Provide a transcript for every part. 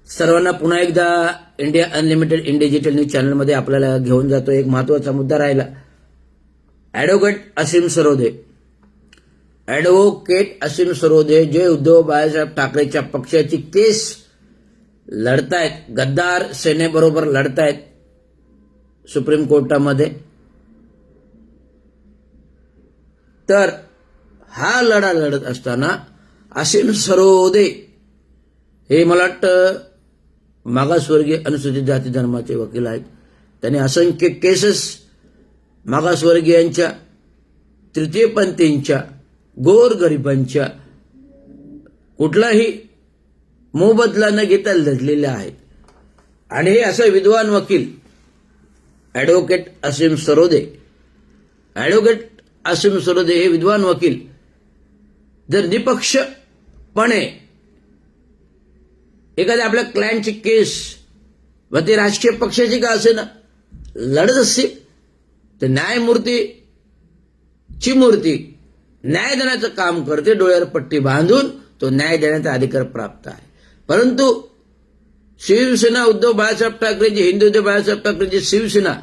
सर्वांना पुन्हा एकदा India unlimited in digital news चॅनलमध्ये आपल्याला घेऊन जातो. एक महत्त्वाचा मुद्दा राहिला. ॲडव्होकेट असीम सरोदे, जे उद्धव बाळासाहेब ठाकरेच्या पक्षाची केस लढतायत, गद्दार सेनेबरोबर लढतायत सुप्रीम कोर्टामध्ये. तर हा लढा लढत असताना असीम सरोदे हे मला वाटतं मागासवर्गीय अनुसूचित जाती धर्माचे वकील आहेत. त्यांनी असंख्य केसेस मागासवर्गीयांच्या, तृतीयपंथींच्या, गोरगरिबांच्या कुठलाही मोबदला न घेता लढलेल्या आहेत. आणि हे असं विद्वान वकील ॲडव्होकेट असीम सरोदे हे विद्वान वकील जर निपक्षपणे एखाद्या आपल्या क्लायंटची केस व ती राजकीय पक्षाची का असे ना लढत असते, तर न्यायमूर्तीची मूर्ती न्याय देण्याचं काम करते. डोळ्यावर पट्टी बांधून तो न्याय देण्याचा अधिकार प्राप्त आहे. परंतु शिवसेना उद्धव बाळासाहेब ठाकरेची, हिंदू बाळासाहेब ठाकरेची शिवसेना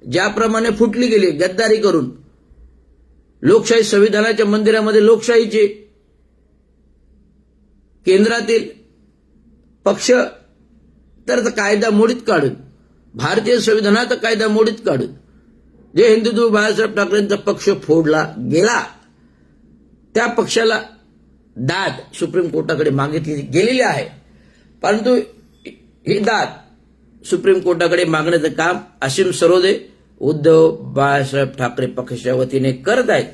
ज्याप्रमाणे फुटली गेली गद्दारी करून, लोकशाही संविधानाच्या मंदिरामध्ये लोकशाहीचे केंद्रातील पक्ष तर कायदा मोडीत काढून, भारतीय संविधानाचा कायदा मोडीत काढून जे हिंदुत्व बाळासाहेब ठाकरेंचा पक्ष फोडला गेला, त्या पक्षाला दाद सुप्रीम कोर्टाकडे मागितली गेलेली आहे. परंतु ही दाद सुप्रीम कोर्टाकडे मागण्याचं काम असीम सरोदे उद्धव बाळासाहेब ठाकरे पक्षाच्या वतीने करत आहेत.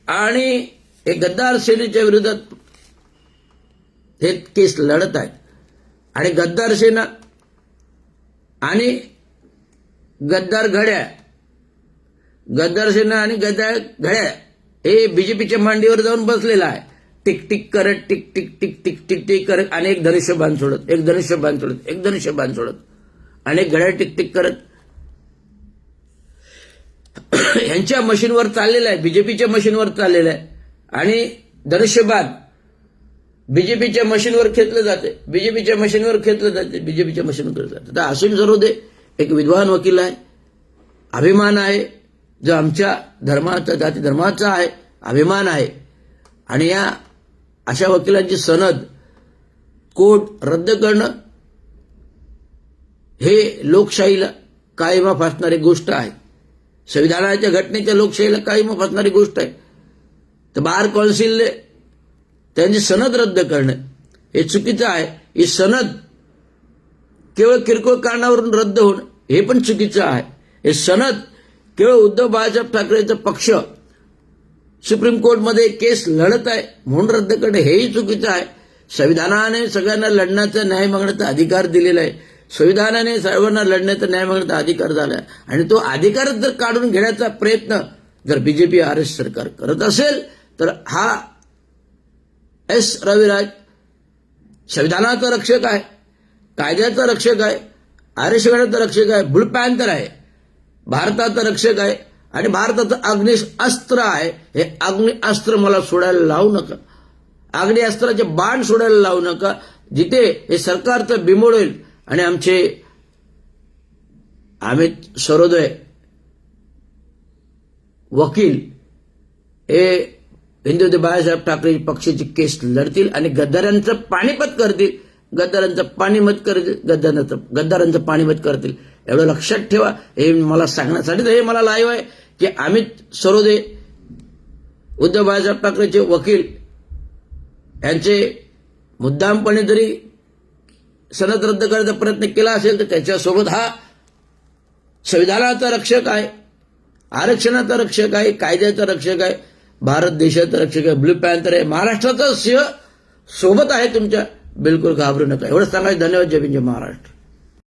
आणि हे गद्दार सेनेच्या विरोधात हे केस लढत आहेत. आणि गद्दार सेना आणि गद्दार सेना आणि गद्दार घड्या हे बीजेपीच्या मांडीवर जाऊन बसलेला आहे. टिक टिक करत, tick tick tick tick tick tick करत, अनेक धनुष्यबाण सोडत, एक धनुष्यबाण सोडत, अनेक घड्या टिक टिक करत यांच्या मशीनवर चाललेलं आहे, बीजेपीच्या मशीनवर चाललेलं आहे. आणि धनुष्यबाण बीजेपीच्या मशीनवर खेचलं जाते. तर असीम सरोदे एक विद्वान वकील आहे, अभिमान आहे, जो आमच्या धर्माचा, जाती धर्माचा आहे, अभिमान आहे. आणि या अशा वकिलांची सनद कोर्ट रद्द करणं हे लोकशाहीला कायमा फासणारी गोष्ट आहे. संविधानाच्या घटनेच्या लोकशाहीला कायमा फासणारी गोष्ट आहे. तर बार कौन्सिलने त्यांची सनद रद्द करणं हे चुकीचं आहे. ही सनद केवळ किरकोळ कारणावरून रद्द होणं हे पण चुकीचं आहे. हे सनद केवळ उद्धव बाळासाहेब ठाकरेचा पक्ष सुप्रीम कोर्टमध्ये केस लढत आहे म्हणून रद्द करणं हेही चुकीचं आहे. संविधानाने सगळ्यांना लढण्याचा, न्याय मागण्याचा अधिकार दिलेला आहे. संविधानाने सर्वांना लढण्याचा, न्याय मागण्याचा अधिकार झाला आहे. आणि तो अधिकारच जर काढून घेण्याचा प्रयत्न जर बीजेपी आरएस सरकार करत असेल तर हा एस रविराज संविधानाचा रक्षक आहे, कायद्याचा रक्षक आहे, आरक्षणाचा रक्षक आहे, बुल पॅन्थर आहे, भारताचा रक्षक आहे आणि भारताचं अग्नेयास्त्र आहे. हे अग्नेयास्त्र मला सोडायला लावू नका, अग्नेयास्त्राचे बाण सोडायला लावू नका. जिथे हे सरकारचं बिमोड होईल. आणि आमचे अमित सरोदे वकील हे हिंदू बाळासाहेब ठाकरे पक्षाची केस लढतील आणि गद्दारांचं पाणीपत करतील, गद्दारांचं पाणीपत करतील. एवढं लक्षात ठेवा. हे मला सांगण्यासाठी हे मला लाईव्ह आहे की अमित सरोदे उद्धव बाळासाहेब ठाकरेचे वकील यांचे मुद्दामपणे जरी सनद रद्द करायचा प्रयत्न केला असेल तर त्याच्यासोबत हा संविधानाचा रक्षक आहे, आरक्षणाचा रक्षक आहे, कायद्याचा रक्षक आहे, भारत देशाचा रक्षक आहे, ब्लू पॅन्थर आहे, महाराष्ट्राचा सिंह सोबत आहे तुमच्या. बिलकुल घाबरू नका. एवढं सांगायचं. धन्यवाद. जय हिंद, जय महाराष्ट्र.